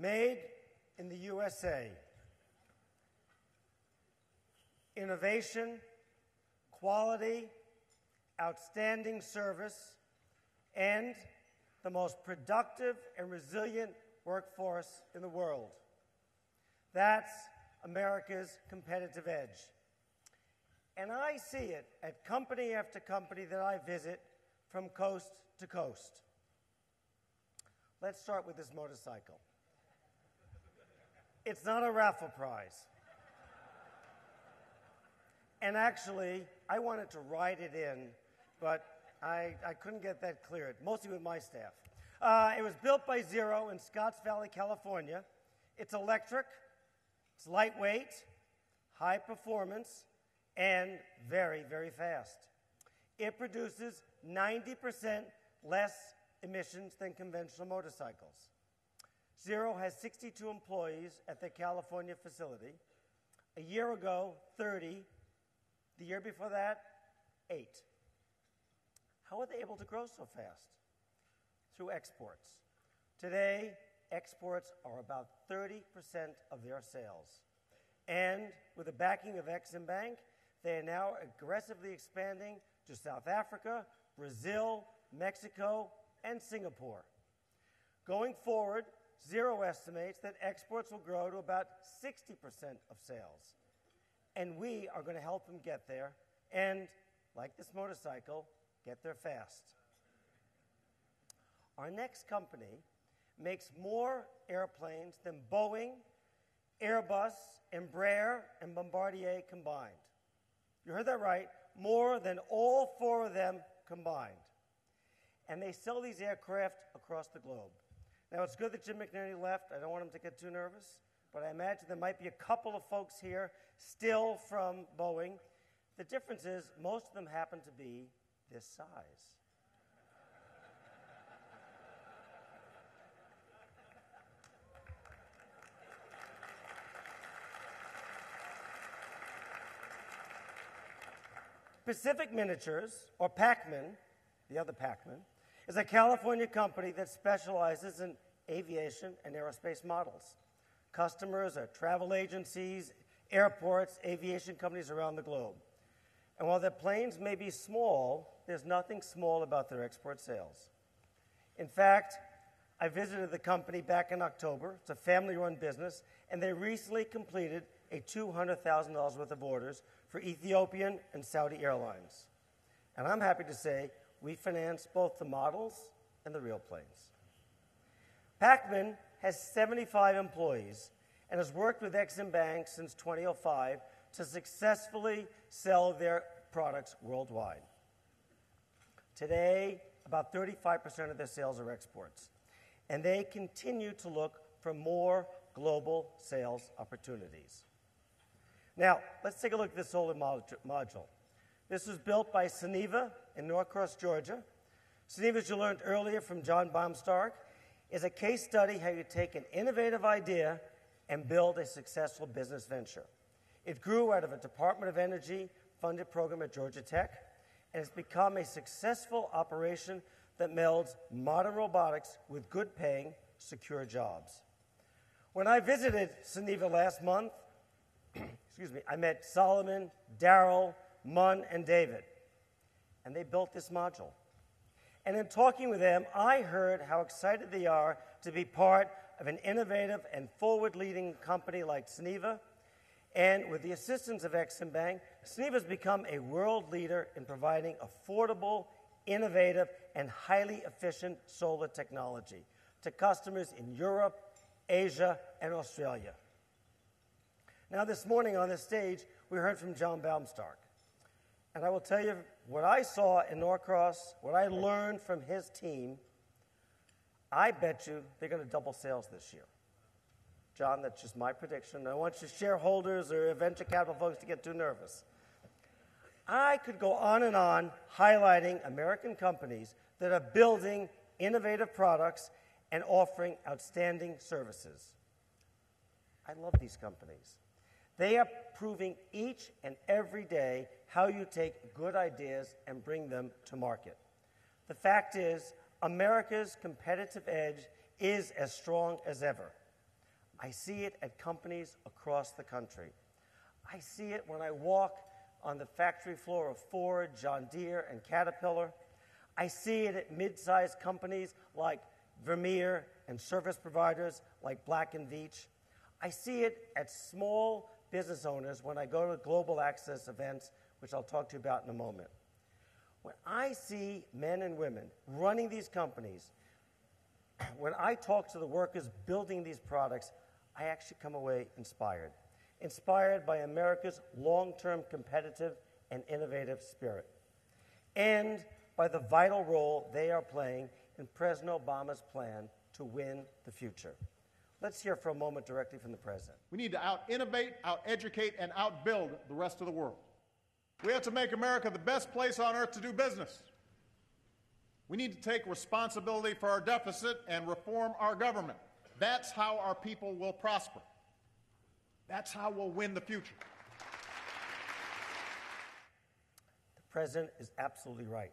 Made in the USA. Innovation, quality, outstanding service, and the most productive and resilient workforce in the world. That's America's competitive edge. And I see it at company after company that I visit from coast to coast. Let's start with this motorcycle. It's not a raffle prize. And actually, I wanted to ride it in, but I couldn't get that cleared, mostly with my staff. It was built by Zero in Scotts Valley, California. It's electric, it's lightweight, high performance, and very, very fast. It produces 90% less emissions than conventional motorcycles. Zero has 62 employees at their California facility. A year ago, 30. The year before that, 8. How are they able to grow so fast? Through exports. Today, exports are about 30% of their sales. And with the backing of Exim Bank, they are now aggressively expanding to South Africa, Brazil, Mexico, and Singapore. Going forward, Zero estimates that exports will grow to about 60% of sales. And we are going to help them get there and, like this motorcycle, get there fast. Our next company makes more airplanes than Boeing, Airbus, Embraer, and Bombardier combined. You heard that right, more than all 4 of them combined. And they sell these aircraft across the globe. Now, it's good that Jim McNerney left. I don't want him to get too nervous, but I imagine there might be a couple of folks here still from Boeing. The difference is most of them happen to be this size. Pacific Miniatures, or Pacman, the other Pacman, is a California company that specializes in aviation and aerospace models. Customers are travel agencies, airports, aviation companies around the globe. And while their planes may be small, there's nothing small about their export sales. In fact, I visited the company back in October. It's a family-run business, and they recently completed a $200,000 worth of orders for Ethiopian and Saudi Airlines. And I'm happy to say we finance both the models and the real planes. Pacman has 75 employees and has worked with Exim Bank since 2005 to successfully sell their products worldwide. Today, about 35% of their sales are exports, and they continue to look for more global sales opportunities. Now, let's take a look at this solar module. This was built by Suniva in Norcross, Georgia. Suniva, as you learned earlier from John Baumstark, is a case study how you take an innovative idea and build a successful business venture. It grew out of a Department of Energy funded program at Georgia Tech, and it's become a successful operation that melds modern robotics with good-paying, secure jobs. When I visited Suniva last month, I met Solomon, Daryl, Munn, and David, and they built this module. And in talking with them, I heard how excited they are to be part of an innovative and forward-leading company like Suniva. And with the assistance of Exim Bank, Suniva has become a world leader in providing affordable, innovative, and highly efficient solar technology to customers in Europe, Asia, and Australia. Now, this morning on this stage, we heard from John Baumstark. And I will tell you what I saw in Norcross, what I learned from his team. I bet you they're going to double sales this year. John, that's just my prediction. I don't want your shareholders or venture capital folks to get too nervous. I could go on and on highlighting American companies that are building innovative products and offering outstanding services. I love these companies. They are proving each and every day how you take good ideas and bring them to market. The fact is, America's competitive edge is as strong as ever. I see it at companies across the country. I see it when I walk on the factory floor of Ford, John Deere, and Caterpillar. I see it at mid-sized companies like Vermeer and service providers like Black & Veatch. I see it at small business owners when I go to global access events, which I'll talk to you about in a moment. When I see men and women running these companies, when I talk to the workers building these products, I actually come away inspired. Inspired by America's long-term competitive and innovative spirit, and by the vital role they are playing in President Obama's plan to win the future. Let's hear for a moment directly from the President. We need to out-innovate, out-educate, and out-build the rest of the world. We have to make America the best place on earth to do business. We need to take responsibility for our deficit and reform our government. That's how our people will prosper. That's how we'll win the future. The President is absolutely right.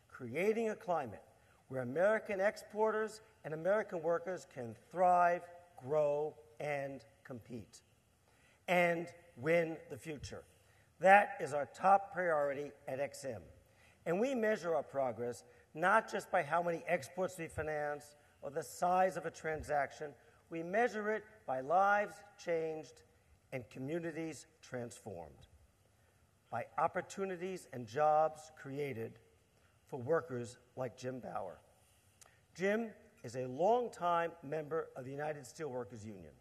Creating a climate where American exporters and American workers can thrive, grow, and compete, and win the future. That is our top priority at XM. And we measure our progress not just by how many exports we finance or the size of a transaction. We measure it by lives changed and communities transformed, by opportunities and jobs created for workers like Jim Bauer. Jim is a longtime member of the United Steelworkers Union.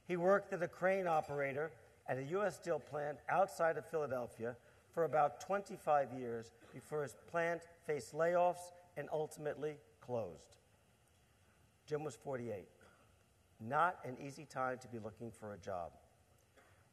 He worked as a crane operator at a U.S. steel plant outside of Philadelphia for about 25 years before his plant faced layoffs and ultimately closed. Jim was 48. Not an easy time to be looking for a job.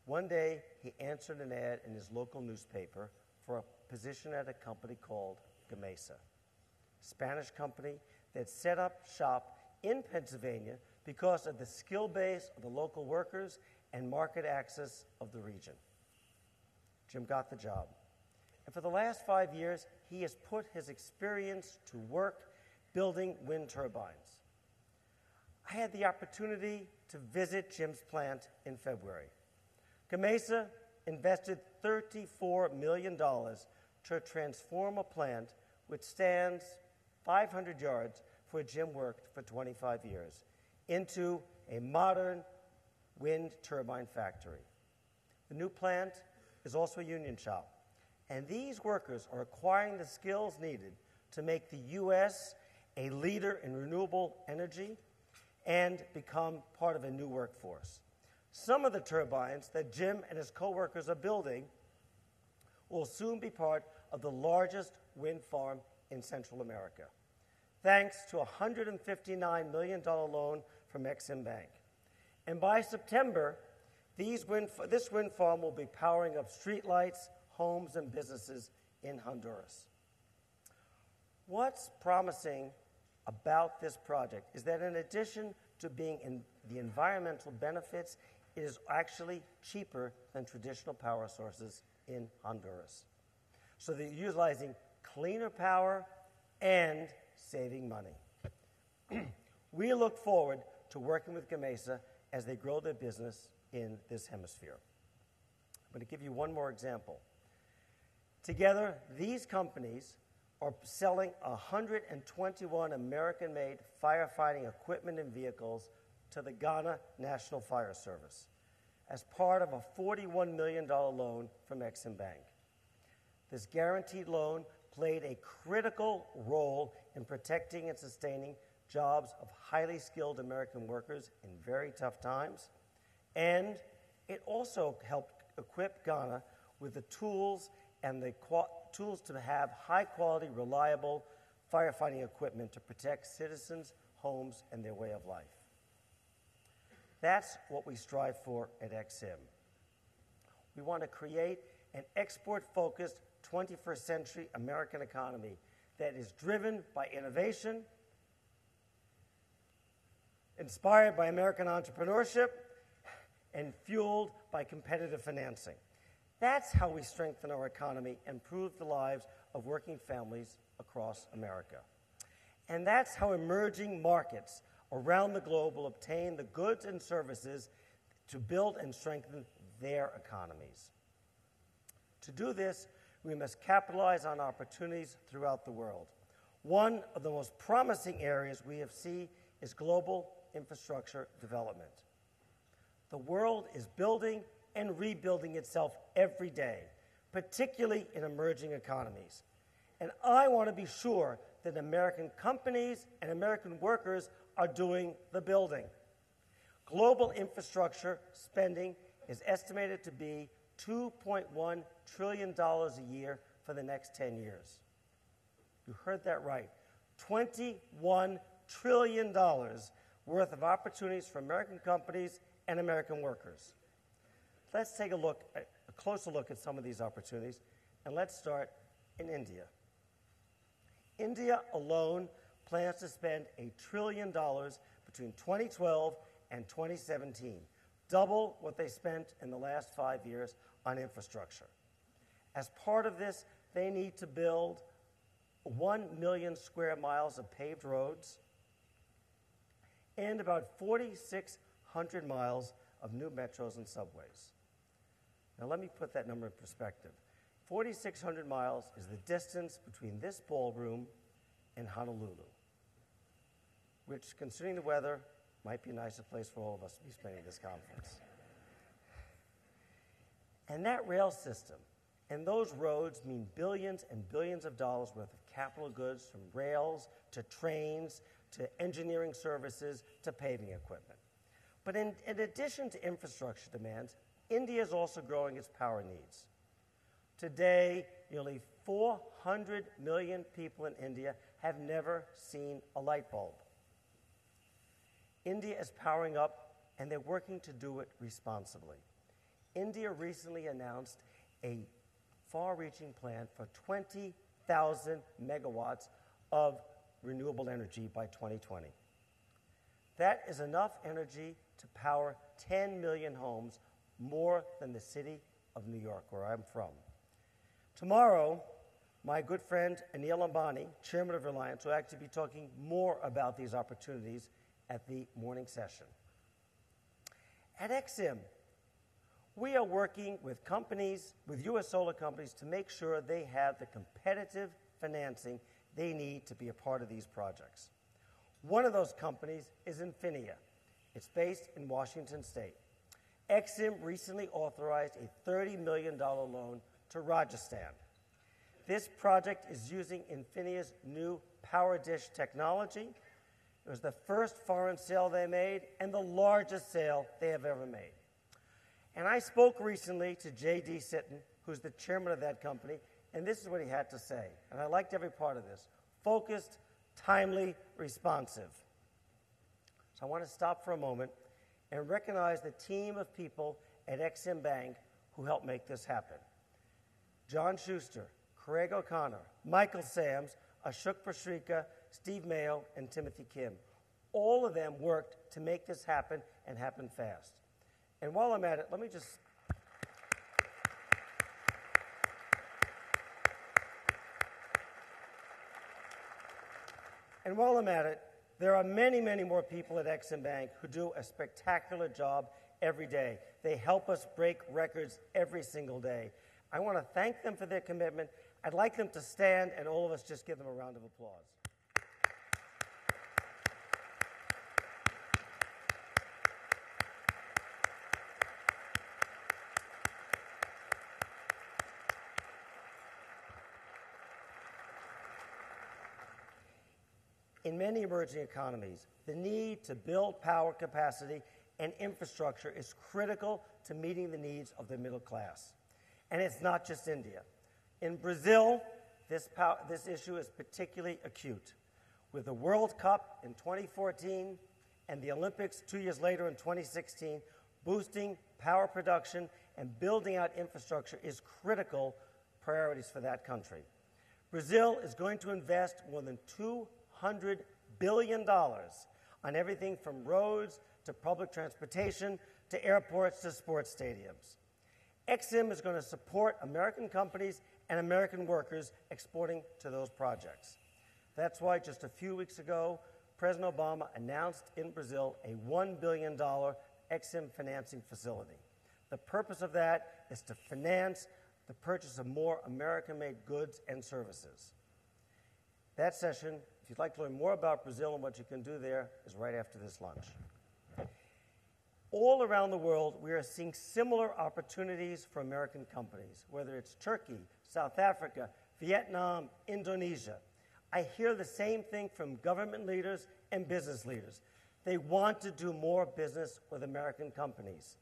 One day, he answered an ad in his local newspaper for a position at a company called Gamesa, a Spanish company that set up shop in Pennsylvania because of the skill base of the local workers and market access of the region. Jim got the job. And for the last 5 years, he has put his experience to work building wind turbines. I had the opportunity to visit Jim's plant in February. Gamesa invested $34 million to transform a plant which stands 500 yards where Jim worked for 25 years into a modern wind turbine factory. The new plant is also a union shop, and these workers are acquiring the skills needed to make the U.S. a leader in renewable energy and become part of a new workforce. Some of the turbines that Jim and his co-workers are building will soon be part of the largest wind farm in Central America, thanks to a $159 million loan from Exim Bank. And by September, this wind farm will be powering up streetlights, homes, and businesses in Honduras. What's promising about this project is that in addition to being in the environmental benefits, it is actually cheaper than traditional power sources in Honduras. So they're utilizing cleaner power and saving money. We look forward to working with Gamesa as they grow their business in this hemisphere. I'm going to give you one more example. Together, these companies are selling 121 American-made firefighting equipment and vehicles to the Ghana National Fire Service as part of a $41 million loan from Exim Bank. This guaranteed loan played a critical role in protecting and sustaining jobs of highly skilled American workers in very tough times, and it also helped equip Ghana with the tools and the tools to have high-quality, reliable firefighting equipment to protect citizens, homes, and their way of life. That's what we strive for at XM. We want to create an export-focused 21st century American economy that is driven by innovation, inspired by American entrepreneurship, and fueled by competitive financing. That's how we strengthen our economy and improve the lives of working families across America. And that's how emerging markets around the globe will obtain the goods and services to build and strengthen their economies. To do this, we must capitalize on opportunities throughout the world. One of the most promising areas we have seen is global infrastructure development. The world is building and rebuilding itself every day, particularly in emerging economies. And I want to be sure that American companies and American workers are doing the building. Global infrastructure spending is estimated to be $2.1 trillion a year for the next 10 years. You heard that right. $21 trillion worth of opportunities for American companies and American workers. Let's take a closer look at some of these opportunities, and let's start in India. India alone plans to spend $1 trillion between 2012 and 2017, double what they spent in the last 5 years on infrastructure. As part of this, they need to build 1 million square miles of paved roads and about 4,600 miles of new metros and subways. Now let me put that number in perspective. 4,600 miles is the distance between this ballroom and Honolulu, which, considering the weather, might be a nicer place for all of us to be spending this conference. And that rail system and those roads mean billions and billions of dollars worth of capital goods, from rails to trains to engineering services to paving equipment. But in addition to infrastructure demands, India is also growing its power needs. Today, nearly 400 million people in India have never seen a light bulb. India is powering up, and they're working to do it responsibly. India recently announced a far-reaching plan for 20,000 megawatts of renewable energy by 2020. That is enough energy to power 10 million homes, more than the city of New York, where I'm from. Tomorrow, my good friend Anil Ambani, chairman of Reliance, will actually be talking more about these opportunities at the morning session. At Exim, we are working with companies, with U.S. solar companies, to make sure they have the competitive financing they need to be a part of these projects. One of those companies is Infinia. It's based in Washington State. Exim recently authorized a $30 million loan to Rajasthan. This project is using Infinia's new Power Dish technology. It was the first foreign sale they made and the largest sale they have ever made. And I spoke recently to J.D. Sitton, who's the chairman of that company, and this is what he had to say. And I liked every part of this. Focused, timely, responsive. So I want to stop for a moment and recognize the team of people at Exim Bank who helped make this happen. John Schuster, Craig O'Connor, Michael Sams, Ashok Pasrika, Steve Mayo, and Timothy Kim. All of them worked to make this happen and happen fast. And while I'm at it, let me just... And while I'm at it, there are many, many more people at Exim Bank who do a spectacular job every day. They help us break records every single day. I want to thank them for their commitment. I'd like them to stand and all of us just give them a round of applause. In many emerging economies, the need to build power capacity and infrastructure is critical to meeting the needs of the middle class. And it's not just India. In Brazil, this issue is particularly acute. With the World Cup in 2014 and the Olympics 2 years later in 2016, boosting power production and building out infrastructure is critical priorities for that country. Brazil is going to invest more than $200 billion on everything from roads to public transportation to airports to sports stadiums. Exim is going to support American companies and American workers exporting to those projects. That's why just a few weeks ago, President Obama announced in Brazil a $1 billion Ex-Im financing facility. The purpose of that is to finance the purchase of more American-made goods and services. That session, if you'd like to learn more about Brazil and what you can do there, is right after this lunch. All around the world, we are seeing similar opportunities for American companies, whether it's Turkey, South Africa, Vietnam, Indonesia. I hear the same thing from government leaders and business leaders. They want to do more business with American companies.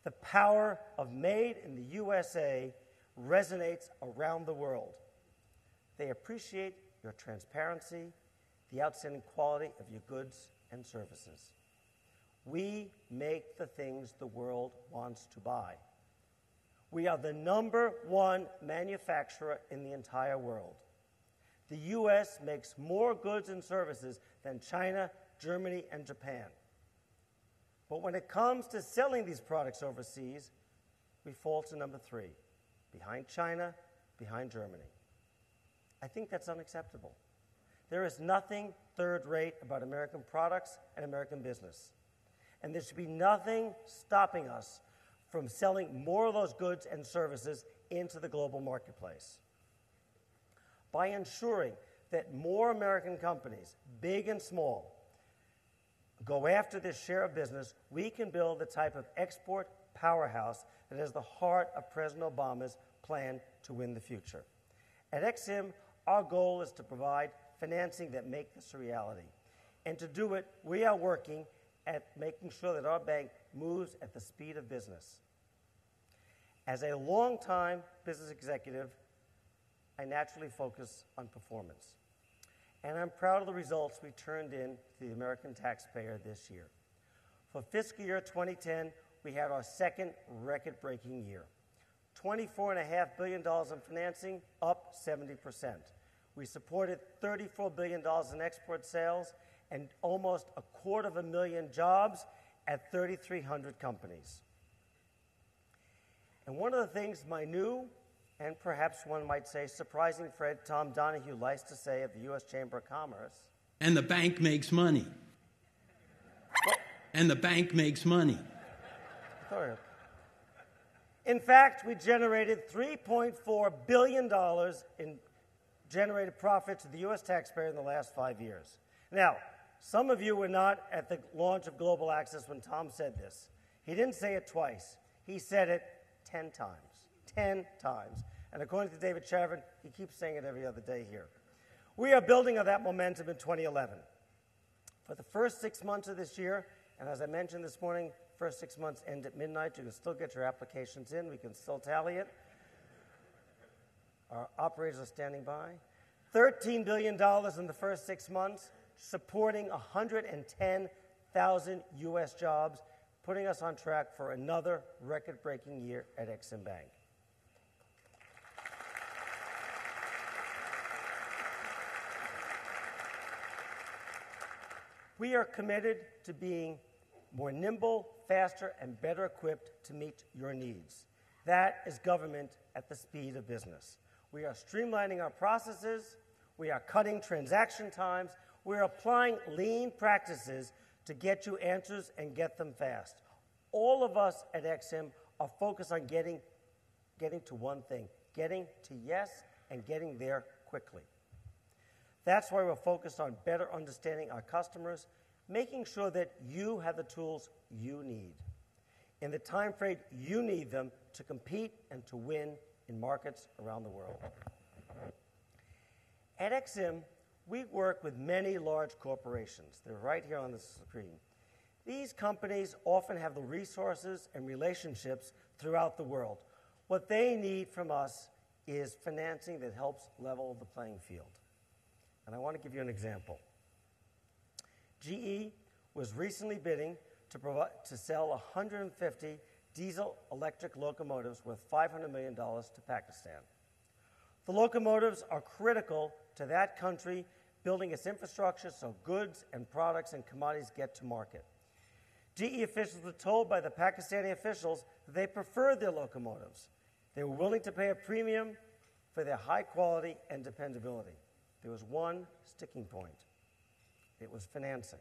The power of Made in the USA resonates around the world. They appreciate your transparency, the outstanding quality of your goods and services. We make the things the world wants to buy. We are the #1 manufacturer in the entire world. The U.S. makes more goods and services than China, Germany, and Japan. But when it comes to selling these products overseas, we fall to #3, behind China, behind Germany. I think that's unacceptable. There is nothing third-rate about American products and American business. And there should be nothing stopping us from selling more of those goods and services into the global marketplace. By ensuring that more American companies, big and small, go after this share of business, we can build the type of export powerhouse that is the heart of President Obama's plan to win the future. At Ex-Im, our goal is to provide financing that makes this a reality. And to do it, we are working at making sure that our bank moves at the speed of business. As a long-time business executive, I naturally focus on performance. And I'm proud of the results we turned in to the American taxpayer this year. For fiscal year 2010, we had our second record-breaking year. $24.5 billion in financing, up 70%. We supported $34 billion in export sales and almost 250,000 jobs at 3,300 companies. And one of the things my new, and perhaps one might say surprising friend Tom Donahue likes to say of the U.S. Chamber of Commerce. And the bank makes money. And the bank makes money. In fact, we generated $3.4 billion in generated profit to the U.S. taxpayer in the last 5 years. Now, some of you were not at the launch of Global Access when Tom said this. He didn't say it twice. He said it 10 times. 10 times. And according to David Chavin, he keeps saying it every other day here. We are building on that momentum in 2011. For the first 6 months of this year, and as I mentioned this morning, first 6 months end at midnight. You can still get your applications in. We can still tally it. Our operators are standing by. $13 billion in the first 6 months, supporting 110,000 U.S. jobs, putting us on track for another record-breaking year at Ex-Im Bank. We are committed to being more nimble, faster, and better equipped to meet your needs. That is government at the speed of business. We are streamlining our processes. We are cutting transaction times. We're applying lean practices to get you answers and get them fast. All of us at Ex-Im are focused on getting to one thing, getting to yes and getting there quickly. That's why we're focused on better understanding our customers, making sure that you have the tools you need in the time frame you need them to compete and to win in markets around the world. At Ex-Im, we work with many large corporations. They're right here on the screen. These companies often have the resources and relationships throughout the world. What they need from us is financing that helps level the playing field. And I want to give you an example. GE was recently bidding to sell 150 diesel-electric locomotives worth $500 million to Pakistan. The locomotives are critical to that country building its infrastructure so goods and products and commodities get to market. GE officials were told by the Pakistani officials that they preferred their locomotives. They were willing to pay a premium for their high quality and dependability. There was one sticking point. It was financing.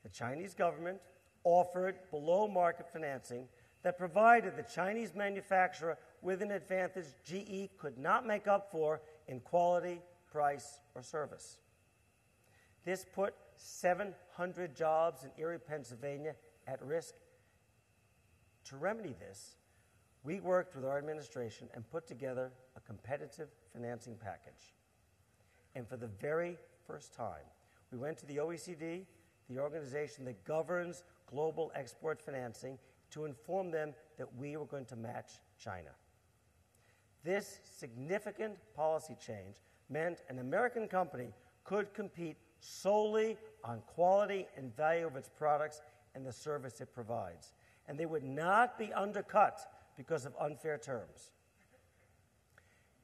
The Chinese government offered below-market financing that provided the Chinese manufacturer with an advantage GE could not make up for in quality, price, or service. This put 700 jobs in Erie, Pennsylvania at risk. To remedy this, we worked with our administration and put together a competitive financing package. And for the very first time, we went to the OECD, the organization that governs global export financing, to inform them that we were going to match China. This significant policy change meant an American company could compete solely on quality and value of its products and the service it provides, and they would not be undercut because of unfair terms.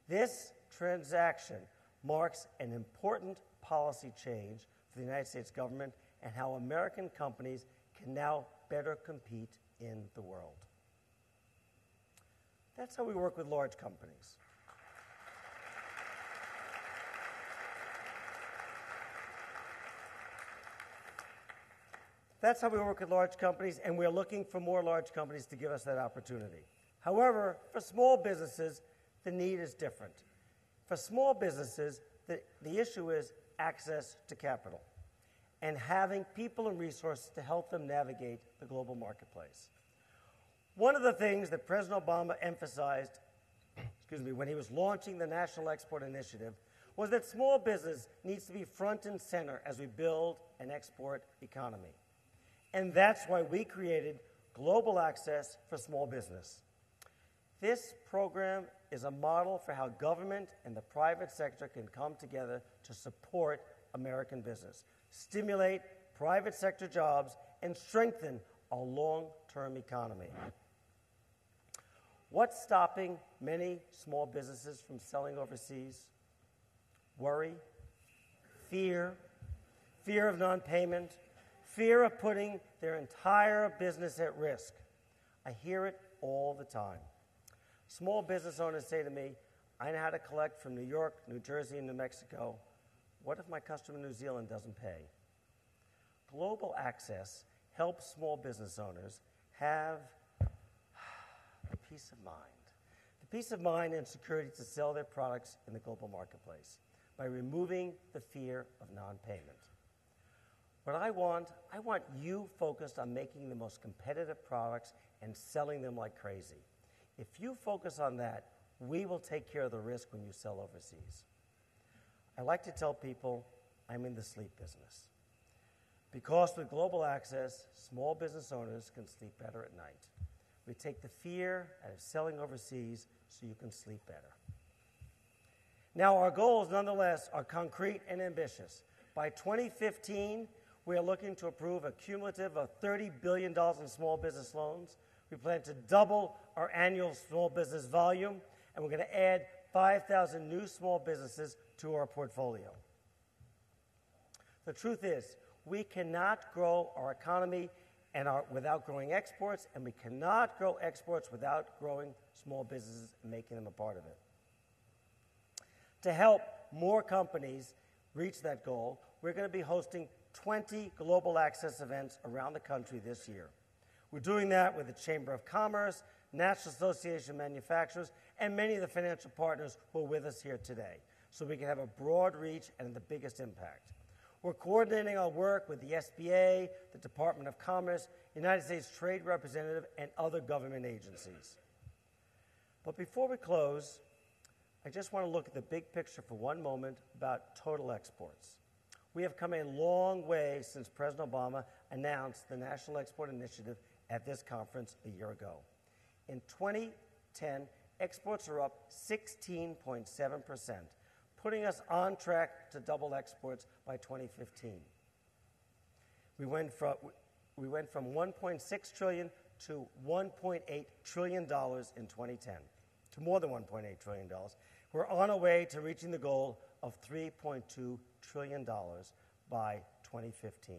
This transaction marks an important policy change for the United States government and how American companies can now better compete in the world. That's how we work with large companies. That's how we work with large companies, and we're looking for more large companies to give us that opportunity. However, for small businesses, the need is different. For small businesses, the issue is access to capital and having people and resources to help them navigate the global marketplace. One of the things that President Obama emphasized when he was launching the National Export Initiative was that small business needs to be front and center as we build an export economy. And that's why we created Global Access for Small Business. This program is a model for how government and the private sector can come together to support American business, stimulate private sector jobs, and strengthen our long-term economy. What's stopping many small businesses from selling overseas? Worry, fear of non-payment, fear of putting their entire business at risk. I hear it all the time. Small business owners say to me, I know how to collect from New York, New Jersey, and New Mexico. What if my customer in New Zealand doesn't pay? Global Access helps small business owners have the peace of mind. The peace of mind and security to sell their products in the global marketplace by removing the fear of non-payment. What I want you focused on making the most competitive products and selling them like crazy. If you focus on that, we will take care of the risk when you sell overseas. I like to tell people I'm in the sleep business. Because with Global Access, small business owners can sleep better at night. We take the fear out of selling overseas so you can sleep better. Now, our goals, nonetheless, are concrete and ambitious. By 2015, we are looking to approve a cumulative of $30 billion in small business loans. We plan to double our annual small business volume, and we're going to add 5,000 new small businesses to our portfolio. The truth is, we cannot grow our economy without growing exports, and we cannot grow exports without growing small businesses and making them a part of it. To help more companies reach that goal, we're going to be hosting 20 Global Access events around the country this year. We're doing that with the Chamber of Commerce, National Association of Manufacturers, and many of the financial partners who are with us here today, so we can have a broad reach and the biggest impact. We're coordinating our work with the SBA, the Department of Commerce, United States Trade Representative, and other government agencies. But before we close, I just want to look at the big picture for one moment about total exports. We have come a long way since President Obama announced the National Export Initiative at this conference a year ago. In 2010, exports are up 16.7%, putting us on track to double exports by 2015. We went from $1.6 trillion to $1.8 trillion in 2010, to more than $1.8 trillion. We're on our way to reaching the goal of $3.2 trillion by 2015.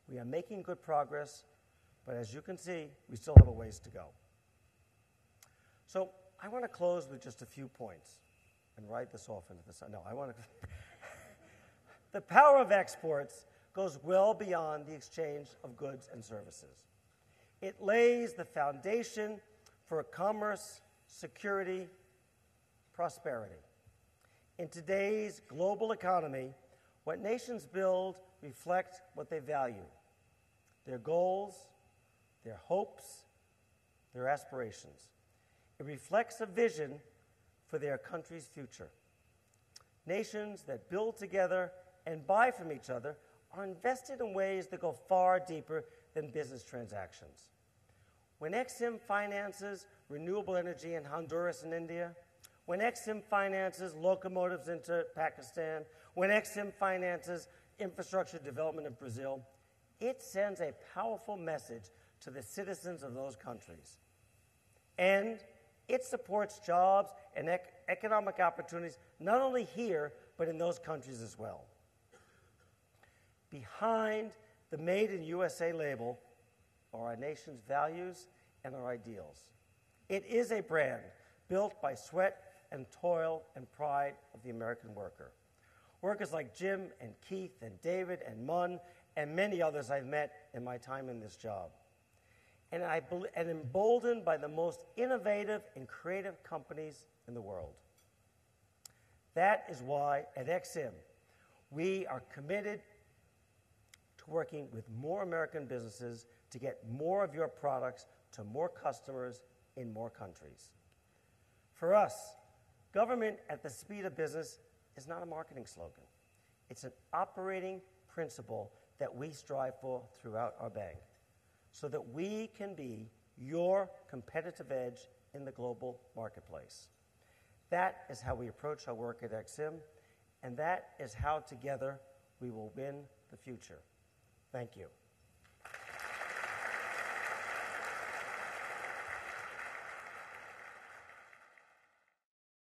We are making good progress, but as you can see, we still have a ways to go. So I want to close with just a few points and write this off into the sun. No, I want to. The power of exports goes well beyond the exchange of goods and services. It lays the foundation for commerce, security, prosperity. In today's global economy, what nations build reflect what they value, their goals, their hopes, their aspirations. It reflects a vision for their country's future. Nations that build together and buy from each other are invested in ways that go far deeper than business transactions. When Exim finances renewable energy in Honduras and India, when Exim finances locomotives into Pakistan, when Exim finances infrastructure development in Brazil, it sends a powerful message to the citizens of those countries. And it supports jobs and economic opportunities not only here, but in those countries as well. Behind the Made in USA label are our nation's values and our ideals. It is a brand built by sweat and toil and pride of the American worker. Workers like Jim and Keith and David and Mun and many others I've met in my time in this job. And emboldened by the most innovative and creative companies in the world. That is why at Exim, we are committed to working with more American businesses to get more of your products to more customers in more countries. For us, government at the speed of business is not a marketing slogan. It's an operating principle that we strive for throughout our bank so that we can be your competitive edge in the global marketplace. That is how we approach our work at Exim, and that is how together we will win the future. Thank you.